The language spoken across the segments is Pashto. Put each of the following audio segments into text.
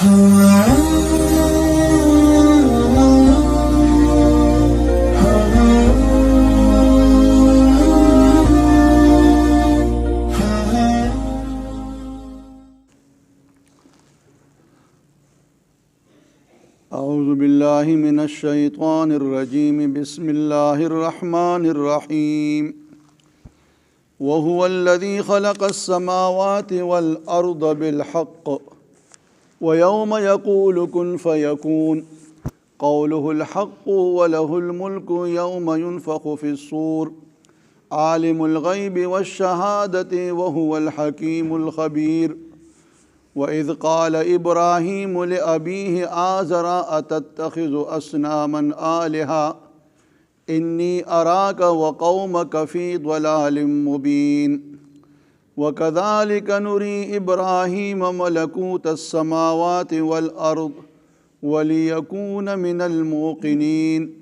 أعوذ بالله من الشيطان الرجيم بسم الله الرحمن الرحيم وهو الذي خلق السماوات والأرض بالحق ويوم يقول كن فيكون قوله الحق وله الملك يوم ينفخ في الصور عالم الغيب والشهادة وهو الحكيم الخبير وإذ قال إبراهيم لأبيه آزر أتتخذ أصناما آلهة إني أراك وقومك في ضلال مبين وكذلك نري إبراهيم ملكوت السماوات والأرض وليكون من الموقنين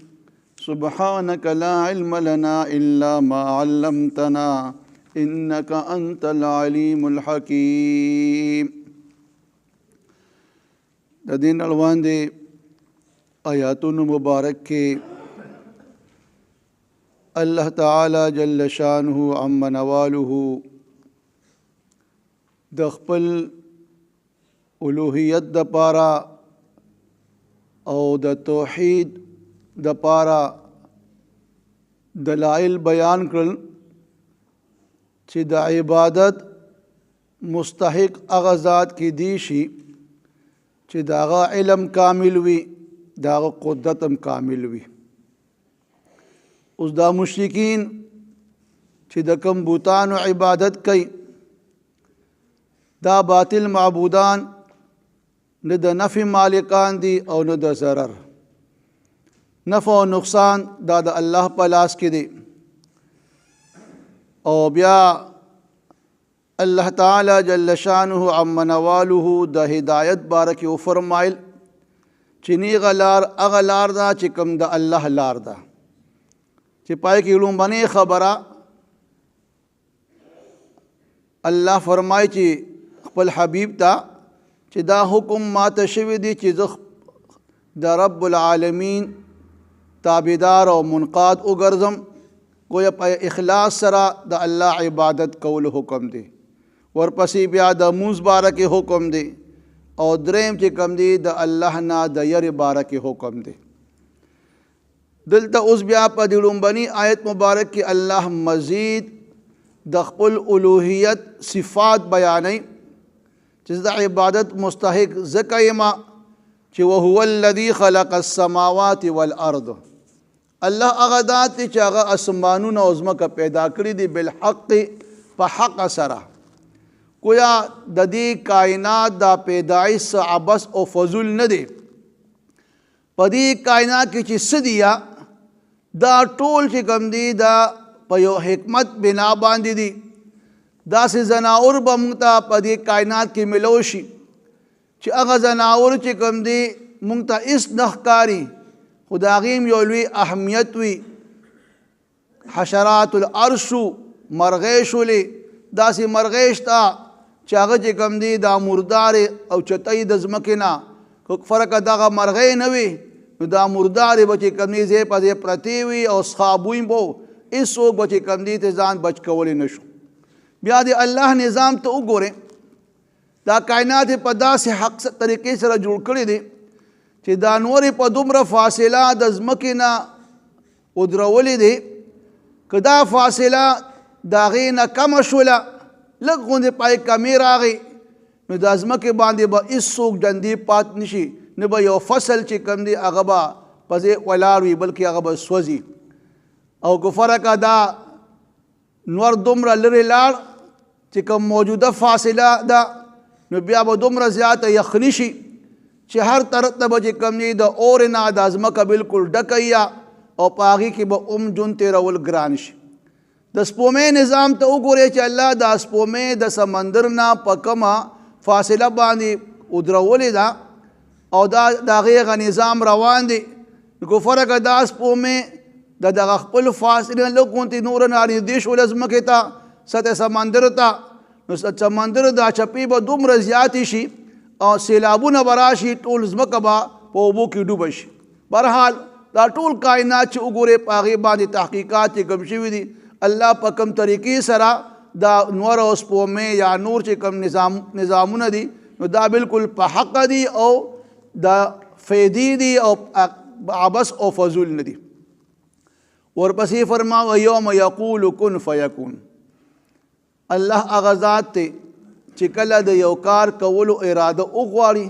سبحانك لا علم لنا إلا ما علمتنا إنك أنت العليم الحكيم. د دین اړوند آیاتونو مبارک کې الله تعالی جل شانه عم نواله د خپل الوهیت د پاره او د توحید د پاره دلائل بیان کړل چې د عبادت مستحق هغه ذات کې دی شي چې داغه علم کامل وي داغه قدرت هم کامل وي. اوس دا مشرکین چې د کوم بوتانو عبادت کوي دا باطل معبودان نه د نفع مالکان دي او نه د ضرر. نفع او نقصان دا د الله په لاس کې دی. او بیا الله تعالی جل شانه عم نواله د هدایت بارک او فرمایل چې نی غلار اغلار دا چې کوم د الله لار دا چې پای کې علوم باندې خبره الله فرمای چې خپل حبیب ته چې دا حکم ماته شوی دی چې د رب العالمین تابعدار او منقاد وګرځم گویا په اخلاص سره د الله عبادت کول حکم دی. ورپسې بیا د مونځ باره کې حکم دی او دریم چې کوم دی د الله نه د یری باره کې حکم دی. دلته اوس بیا په د لومبني آیت مبارک کې الله مزید د خپل الوهیت صفات بیانوي چې د عبادت مستحق ځکه یما چې وهو الذي خلق السماوات والارض الله هغه ذات چې هغه اسمانونه او ځمکه پیدا کړي دي بالحق په حق سره. گویا د دې کائنات دا پیدایش عبث او فضول نه دی. په دې کائنات کې چې څه دي دا ټول چې کوم دي دا په یو حکمت بنا باندې دي. داسې ځناور به موږ ته په دې کائنات کې ملو شي چې هغه ځناور چې کوم دي موږ ته هېڅ نه ښکاري خو د هغې هم یو لوی اهمیت وي. حشرات الارض شو مرغۍ شولې داسې مرغۍ شته چې هغه چې کوم دی دا مردارې او چتۍ د ځمکې نه که فرقه دغه مرغۍ نه وي نو دا مردارې به چې کوم دی ځای په ځای پرتې وي او څښابوی به هېڅوک به چې کوم دی ته ځان بچ کولی نه شو. بیا د الله نظام ته وګورئ دا کائنات په داسې حق طریقې سره جوړ کړی دی چې دا نورې په دومره فاصله د ځمکې نه ودرولې دی که دا فاصله د هغې نه کمه شوله لږ غوندې پای کمې راغی نو د ځمکې باندې به هېڅوک ډندې پات نشي نه به یو فصل چې کوم دی هغه به په ځای ولاړ وي بلکې هغه به سوځي. او که فرقه دا نور دومره لرې لاړ چې کوم موجوده فاصله ده نو بیا به دومره زیاته یخني شي چې هر طرف ته به چې کوم دی د اورې نه دا ځمکه بلکل ډکه او په هغې کې به ژوند تېرول ګران شي. د سپومې نظام ته وګورئ چې الله د سپومې د سمندر نه په کومه فاصله باندې ودرولې ده او دا د هغې هغه نظام روان دی. نو فرقه دا سپومې د دغه خپل فاصله لږ غوندې نوره نارنږدې شوله ځمکې ته سطح سمندر ته نو سمندر دا چپې به دومره زیاتې شي او سیلابونه به راشي ټول ځمکه به په اوبو کې ډوبه شي. بهرحال دا ټول کائنات چې وګورئ په هغې باندې تحقیقات چې کوم شوي دي الله په کوم طریقې سره دا نور او سپوږمۍ یا نور چې کوم نظامونه دي نو دا بالکل په حق دي او دا فیدی دي او عبس او فضول نه دي. ورپسې فرماو یوم یقول کن فیکون. الله هغه ذات دی چې کله د یو کار کولو اراده وغواړي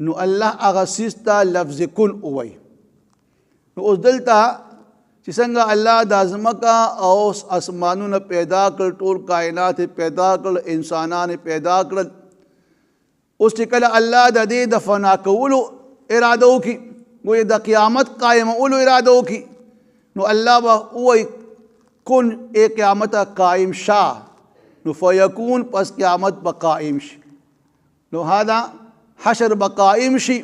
نو الله هغه څیز ته لفظ کن ووایي. نو اوس دلته چې څنګه الله دا ځمکه او اسمانونه پیدا کړل، ټول کائنات پیدا کړل، انسانان پیدا کړل، اوس چې کله الله د دې د فنا کولو اراده وکړي، گویا د قیامت قایمولو اراده وکړي، نو الله به ووایي کن ای قیامت قائم شا، نو فیکون پس قیامت به قائم شي. نو هذا حشر به قائم شي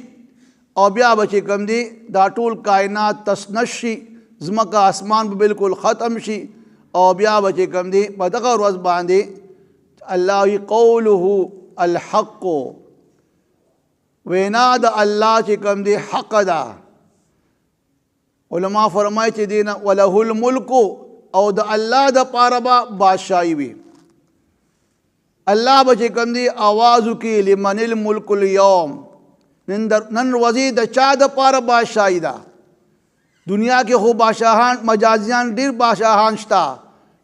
او بیا به چې کوم دی دا ټول کائنات تسنش شي، ځمکه اسمان به بالکل ختم شي او بیا به چې کوم دی په دغه ورځ باندې الله وی قوله الحق، وینا د الله چې کوم دی حق ده. علما فرمایي چې دینه وله الملک او د الله د پاره به بادشاہي وي. الله به چې کوم دی آواز وکړي لمن الملک اليوم، نن ورځې د چا د پاره بادشاہي ده. دنیا کې خو بادشاهان مجازیان ډیر بادشاهان شته،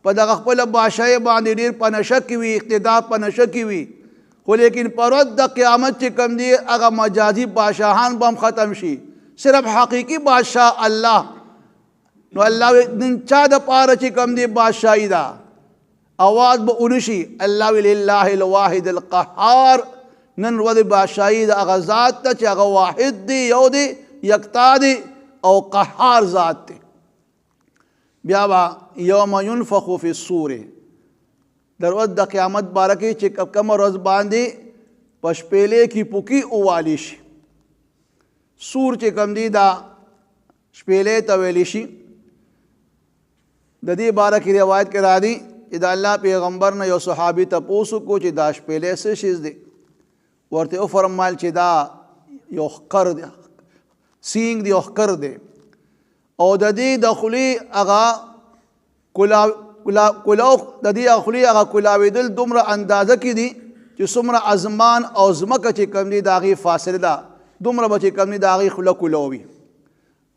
په دغه خپل بادشاہي باندې ډیر په نشه کې وي، اقتدار په نشه کې وي، خو لیکن پر ورځ د قیامت چې کوم دی هغه مجازي بادشاهان به هم ختم شي، صرف حقیقي بادشاہ الله. نو الله نن چا د پاره چې کوم دی بادشاہي ده، آواز به اونشي الله وی لله الواحد القهار، نن ورځ بادشاہي د هغه ذات ته چې هغه واحد دی، یو دی، یکتا دی او قهار ذات دی. بیا با یوم ینفخ فی الصور، در ورځ د قیامت باره کې چې کوم ورځ باندې په شپېلې کې پوکي اوالی شي. سور چې کوم دی دا شپېلې ته ویلی شي. د دې باره کې روایت کې راځي چې د الله پیغمبر نه یو صحابي تپوس وکړو چې دا شپېلې څه شی دی، ورته وفرمایل چې دا یو ښکر دی، سینګ دی او ښکر دی، او د دې د خولې هغه کلاو د دې خولې هغه کلاوېدل دومره اندازه کې دي چې څومره ازمان او ځمکه چې کوم دی د هغې فاصله ده، دومره به چې کوم دی د هغې خوله کلوي.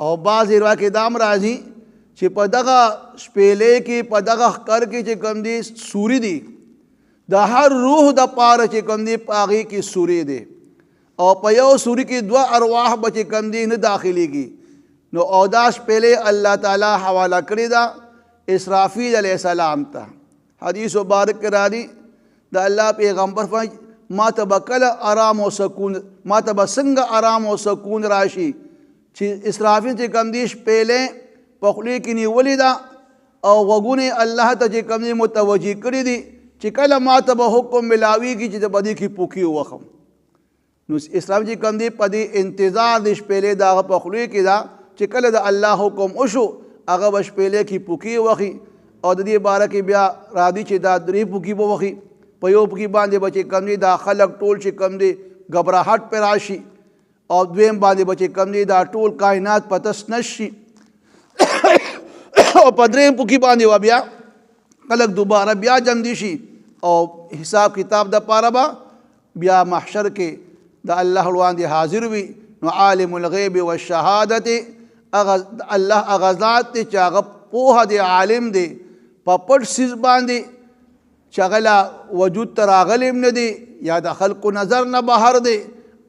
او بعضې روایت کې دا هم راځي چې په دغه شپېلې کې په دغه ښکر کې چې کوم دی سوري دي، د هر روح د پاره چې کوم دی په هغې کې سوري دی، او په یو سوري کې دوه ارواح به چې کوم دی نه داخلېږي. نو او دا شپېلې الله تعالی حواله کړې ده اسرافیل علیه السلام ته. حدیث مبارک کې راځي د الله پیغمبر فرمایي ما ته به کله آرام او سکون، ما ته به څنګه آرام او سکون راشي چې اسرافیل چې کوم دی شپېلې په خولې کې نیولې ده او غوږونه الله ته چې کوم دی متوجه کړي دي چې کله ما ته به حکم ملاویږي چې د بدې کې پوکي ووخم. نو اسلام چې کوم دی په دې انتظار د شپېلې د هغه په خولې کې ده چې کله د الله حکم وشو هغه به شپېلې کې پوکي وخي. او د دې باره کې بیا راځي چې دا 3 پوکي به وخي، په یو پوکي باندې به چې کوم دی دا خلک ټول چې کوم دی غبراهټ پې راشي، او دویم باندې به چې کوم دی دا ټول کائنات په تس نش شي، او په 3 پوکي باندې و بیا خلک دوباره بیا جمع دي شي، او حساب کتاب د پاره به بیا محشر کې د الله وړاندې حاضر وي. نو عالم الغیب والشهادت، الله هغه ذات دی چې هغه پوهه دی، عالم دی په پټ څیز باندې چې هغه لا وجود ته راغلی هم نه دی یا د خلقو نظر نه بهر دی،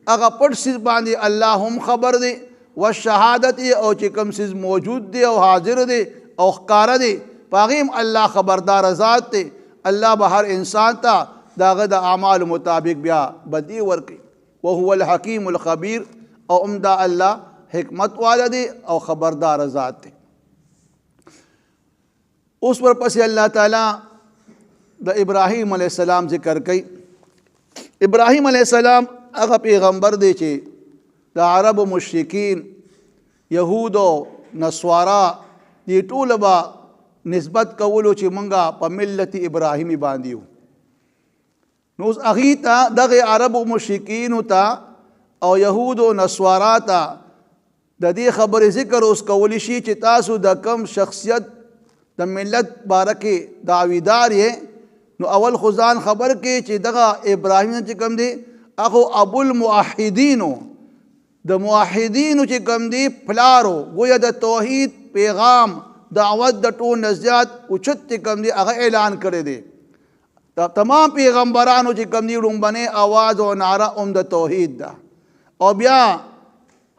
هغه پټ څیز باندې الله هم خبر دی. والشهادت، او چې کوم څیز موجود دی او حاضر دی او ښکاره دی په هغې هم الله خبردار ذات دی. الله به هر انسان ته د هغه د اعمالو مطابق بیا بدي ورکوي. وهو الحکیم الخبیر، او عمدہ اللہ حکمت والا دی او خبردار ذات دی. اس پر پس اللہ تعالیٰ دا ابراہیم علیہ السلام ذکر کئی. ابراہیم علیہ السلام اغا پیغمبر دی چے دا عرب و مشرکین یہود و نصوارا دی ټول با نسبت کولو چې منگا پا ملت ابراہیمی باندیو. نو اوس هغې ته دغې عربو مشرکینو ته او یهودو نصوارا ته د دې خبرې ذکر اوس کولی شي چې تاسو د کم شخصیت د ملت باره کې دعویدار یې نو اول خو ځان خبر کې چې دغه ابراهیم چې کوم دی هغه ابو الموحدینو د موحدینو چې کوم دی پلارو گویا د توحید پیغام دعوت د ټول نه زیات اوچت چې کوم دی هغه اعلان کړی دی د تمام پیغمبرانو چې کوم دی لومبنۍ اواز او نعره د توحید ده او بیا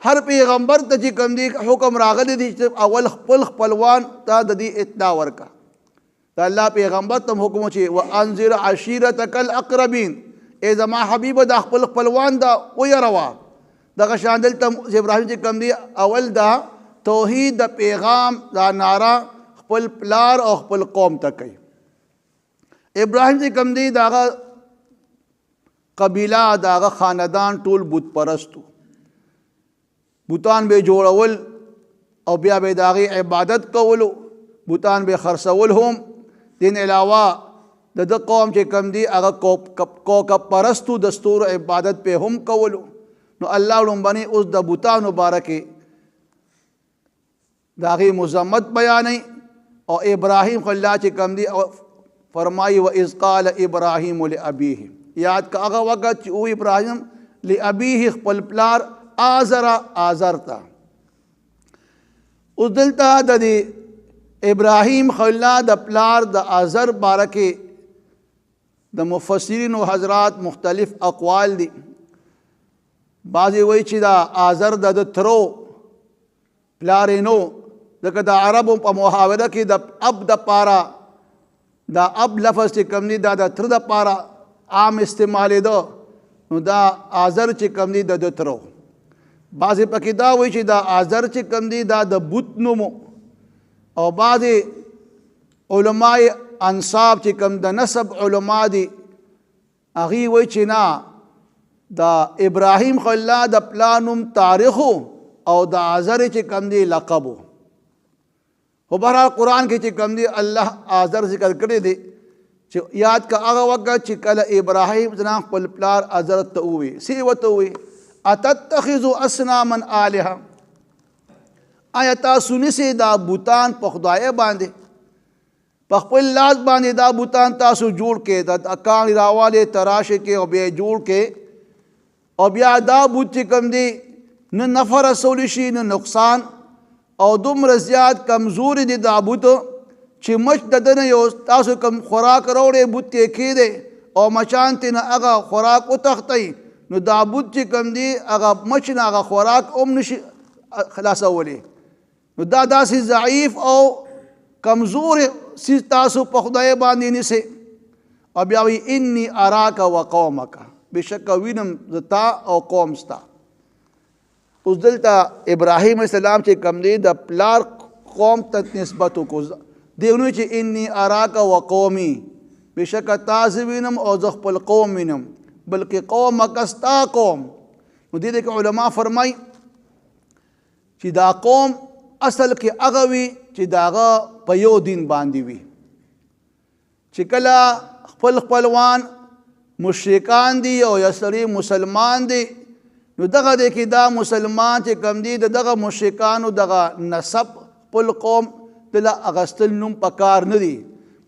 هر پیغمبر ته چې کوم دی حکم راغلی دی چې اول خپل خپلوان ته د دې اطلاع ورکړه د الله پیغمبر ته حکم چې وانذر عشیرتک الاقربین ای زما حبیبه د خپل خپلوان دا ویروا دغه شان دلته ابراهیم چې کوم دی اول دا توحید د پیغام دا نعره خپل پلار او خپل قوم ته کوي ابراهیم چې کوم دی داغه قبیله داغه خاندان ټول بت پرستو بوتان به جوړول او بیا به داغي عبادت کولو بوتان به خرڅول هم دین علاوه د قوم چې کم دی هغه کوکب پرستو دستور عبادت په هم کولو نو الله لومبني اوس د بوتانو بارکه داغي مذمت بیانې او ابراهیم خلا چې کم دی فرمایي و اذ قال ابراهیم لابيه یاد کا هغه وخت چې او ابراهیم لابيه خپل پلار آزر تا اوس دلته د ابراهیم خلا د پلار د آزر بارکه د مفسرین او حضرات مختلف اقوال دي بعضی وایي چې دا آزر د ترو پلار نو دغه د عربو په محاوره کې د اب د پارا دا اب لفظ چې کوم دی دا د تر د پارا عام استعمال ده نو دا آزر چې کوم دی د ترو بعضی پکې دا وایي چې دا آزر چې کوم دی دا د بت نومو او بعضی علماء انصاب چې کوم د نسب علما دي هغې وایي چې نه دا ابراهیم خلا د پلانوم تاریخو او د آزر چې کوم دی لقبو خو بهرحال قرآن کې چې کوم دی الله آزر ذکر کړی دی چې یاد کا هغه وخت چې کله ابراهیم ځان خپل پلار آزر ته ووی سی ورته ووی اتتخذوا اصناما الهه آیا تاسو نیسئ دا بوتان په خدای باندې په خپل لاس باندې دا بوتان تاسو جوړ کې د کاڼي راواله تراشه کې او بیا جوړ کې او بیا دا بوت چې کوم دی نه نفع رسولی شي نه نقصان او دومره زیات کمزوري دي دا بوت چې مچ د دنه یو تاسو کوم خوراک راوړې بوت کې کېدی او مچان ته نه هغه خوراک وتښتئ نو دا بوت چې کوم دی هغه مچ نه هغه خوراک هم نشي خلاصولی نو دا داسې ضعیف او کمزور سیز تاسو په خدای باندې نیسئ او بیا وی انی اراک و قومک بشک وینم زتا او قوم ستا اوس دلته ابراهیم السلام چې کوم دی د پلار قوم ته نسبت وکړو دی نو چې انی اراک و قومی بشک تاسو وینم او زه خپل قوم وینم بلکې قومک ستا قوم نو دې کې علما فرمای چې دا قوم اصل کې هغه وي چې داغه په یو دین باندې وي چې کله خپل خپلوان مشرکان دي او یا سړي مسلمان دي نو دغه دی کې دا مسلمان چې کوم دی دغه مشرکانو دغه نسب خپل قوم دله اغستل نوم پکار نه دی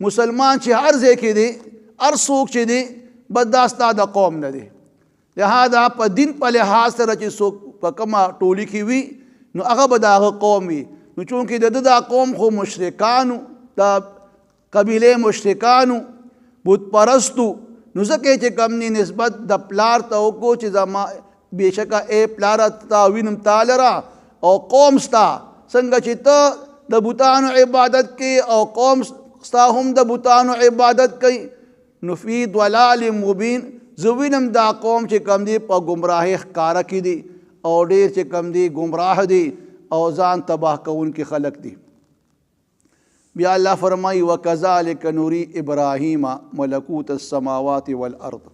مسلمان چې هر ځای کې دی هر څوک چې دی بس دا ستا د قوم نه دی لہذا په دین په لحاظ سره چې څوک په کومه ټولي کې وي نو هغه به د هغه قوم وي نو چونکې د دا قوم خو مشرکانو د قبیلې مشرکانو بت پرستو نو ځکه چې کوم ني نسبت د پلار ته وکړو چې زما بېشکه ای پلاره تا وینم تا لره او قوم ستا څنګه چې ته د بوتانو عبادت کوي او قوم ستا هم د بوتانو عبادت کوي نو فی ضلال مبین زه وینم دا قوم چې کوم دی په ګمراهۍ ښکاره کې دي او ډېر چې کوم دی ګمراه دي او ځان تباه کوونکي خلق دي بیا الله فرمایي وکذلک نوری ابراهیم ملکوت السماوات والارض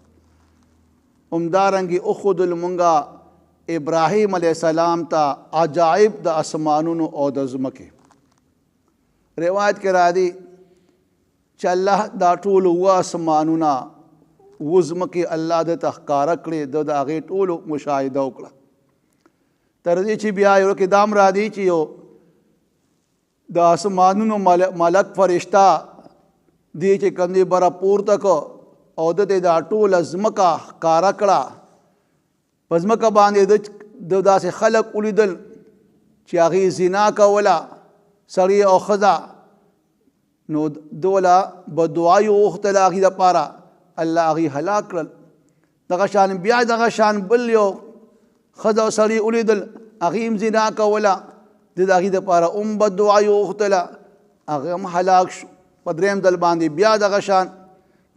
همدارنګې اخذل مونږه ابراهیم علیه السلام ته عجایب د اسمانونو او د ځمکې روایت کې راځي چې الله دا ټول اوه اسمانونه وزمکې الله د ښکاره کړې د هغې ټولو مشاهده وکړه تر دې چې بیا یو کې دام را دی چې یو د اسمانونو ملک فرشته دی چې کوم دی بره پورته کړ او د دې دا ټوله ځمکه ښکاره کړه په ځمکه باندې د داسې خلک ولیدل چې هغې زنا کوله سړی او ښځه نو دوله بددعایي وغوښتله هغې دپاره الله هغې هلاک کړل دغه شان بیا دغه شان بل یو ښځه او سړي ولیدل هغې هم زنا کوله د هغې دپاره هم بددعایي وغوښتله هغه هم هلاک شو په درېیم ځل باندې بیا دغه شان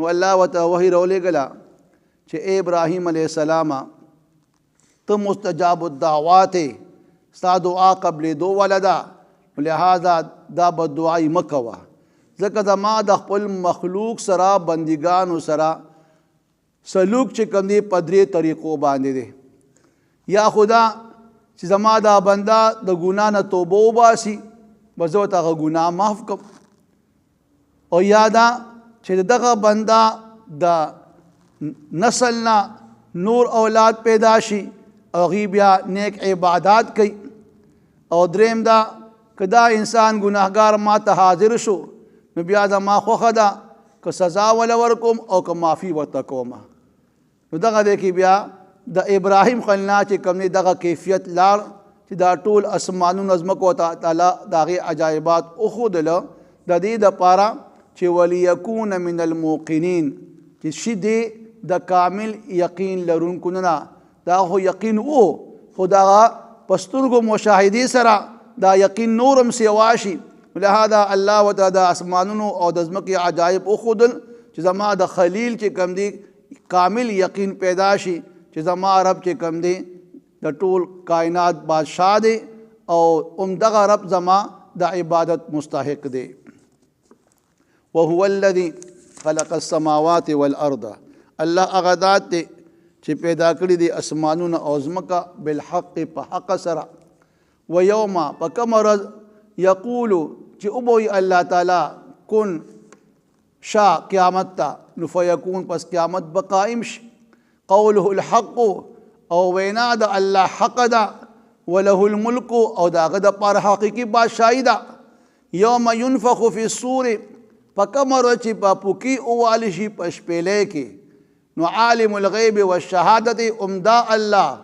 نو الله ورته وحی راولېږله چې ای ابراهیم علیه السلامه ته مستجاب الدعوات ستا دعا قبلېدو واله ده لہذا دا بددعایي مه کوه ځکه زما د خپل مخلوق سره بندګانو سره سلوک چې کوم دی په درې طریقو باندې دی یا خدا چې زما دا بنده د ګناه نه توبه وباسي به زه ورته هغه ګناه معاف کړم او یا دا چې دغه بنده د نسل نه نور اولاد پیدا شي او هغوی بیا نیک عبادات کوي او دریم دا که دا انسان ګناهګار ما ته حاضر شو نو بیا زما خوښه ده که سزا وله ورکوم او که معافي ورته کوم نو دغه دی کې بیا د ابراهیم خلیل نه چې کوم دی دغه کیفیت لاړ چې دا ټول اسمانونه ځمکو ته تعالی د هغې عجایبات وښودله د دې دپاره چې ولیکون من الموقنین چې شي دی د کامل یقین لرونکو نه دا خو یقین و خو دغه په سترګو مشاهدې سره دا یقین نورم سیوا شي لہذا الله ورته د اسمانونو او د ځمکې عجایب وښودل چې زما د خلیل چې کوم دی کامل یقین پیدا شي چې زما رب چې کوم دی د ټول کائنات بادشاہ دی او دغه رب زما د عبادت مستحق دی وهو الذي خلق السماوات والارض الله هغه ذات دی چې پیدا کړي دي اسمانونه او ځمکه بالحق په حق سره ویوم په کومه ورځ یقولو چې وبوي الله تعالی کن شا قیامت ته نو فیکون پس قیامت به قائم شي قوله الحق او وینا د الله حق ده وله الملک او د هغه دپاره حقیقي بادشاهي ده یوم ینفخ فی الصور په کومه ورځ چې په پوکي ووالي شي په شپېلۍ کې نو عالم الغیب والشهادت عمده الله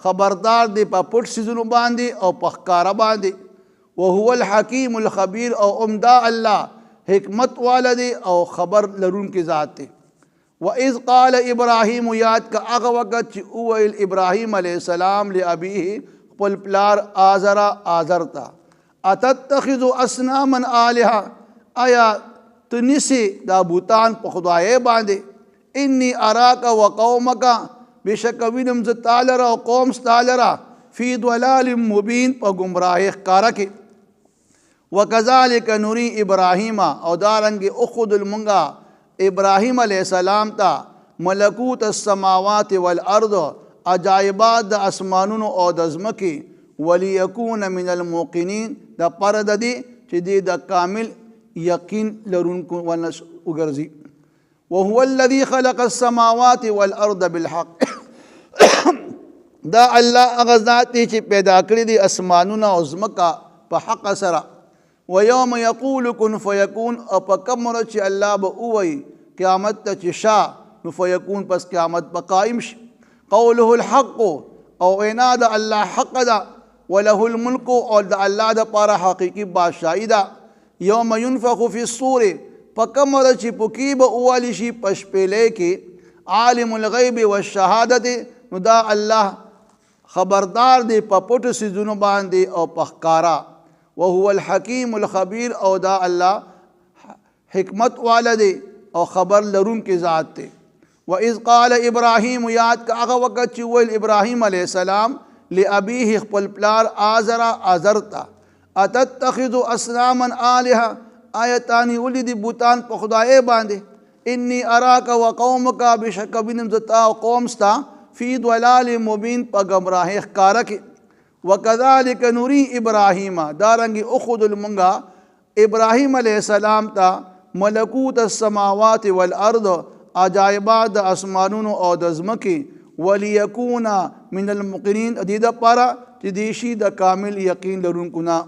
خبردار دی په پټ څیزونو باندې او په ښکاره باندې وهو الحکیم الخبیر او عمده الله حکمت والا دی او خبر لرونکی ذات دی وَإِذْ قَالَ إِبْرَاهِيمُ یاد کا هغه وخت چې وویل ابراهیم علیه السلام لابیه خپل پلار آزر ته اتتخذ اصناما آلهه آیا ته نیسې دا بوتان په خدایۍ باندې انی اراک و قومک بشک وینم زه تا لره او قوم ستا لره فی ضلال مبین په ګمراهۍ ښکاره کې وکذلک نری ابراهیم او دارنګې اخذل مونږه ابراهیم علیه السلام ته ملکوت السماوات والارض عجایبات د اسمانونو او د ځمکې ولیکون من الموقنین د پاره د دې چې دې د کامل یقین لرونکو وګرځي وهو الذي خلق السماوات والارض بالحق دا الله هغه ذات دی چې پیدا کړي دي اسمانونه او ځمکه په حق سره ويوم يقول كن فيكون او په کوم ورځ چې الله به ووایي قیامت ته چې شا نو فیکون پس قیامت به قائم شي قوله الحق او وینا د الله حق ده وله الملک او د الله دپاره حقیقي بادشاهي ده یوم ینفخ فی الصور په کوم ورځ چې پوکي به ووالي شي په شپېلۍ کې عالم الغیب والشهادت نو دا الله خبردار دی په پټو څیزونو باندې او په ښکاره وهو الحکیم الخبیر او دا الله حکمت والا دی او خبر لرونکی ذات دی وَإِذْ قَالَ إِبْرَاهِيمُ یاد کا هغه وخت چې ویل ابراهیم علیه السلام لابیه خپل پلار آزر ته اتتخذ اصناما آلهه آیتانی ولیدي بوتان په خدایۍ باندې انی اراک و قومک بشک وینم زه تا او قوم ستا فی ضلال مبین په ګمراهۍ ښکاره کې وکذلک نری ابراهیم دارنګې اخذل مونږه ابراهیم علیه السلام ته ملکوت السماوات والارض عجایبات د اسمانونو او د ځمکې ولیکونا من الموقنین د دې دپاره چې دی شي د کامل یقین لرونکو نه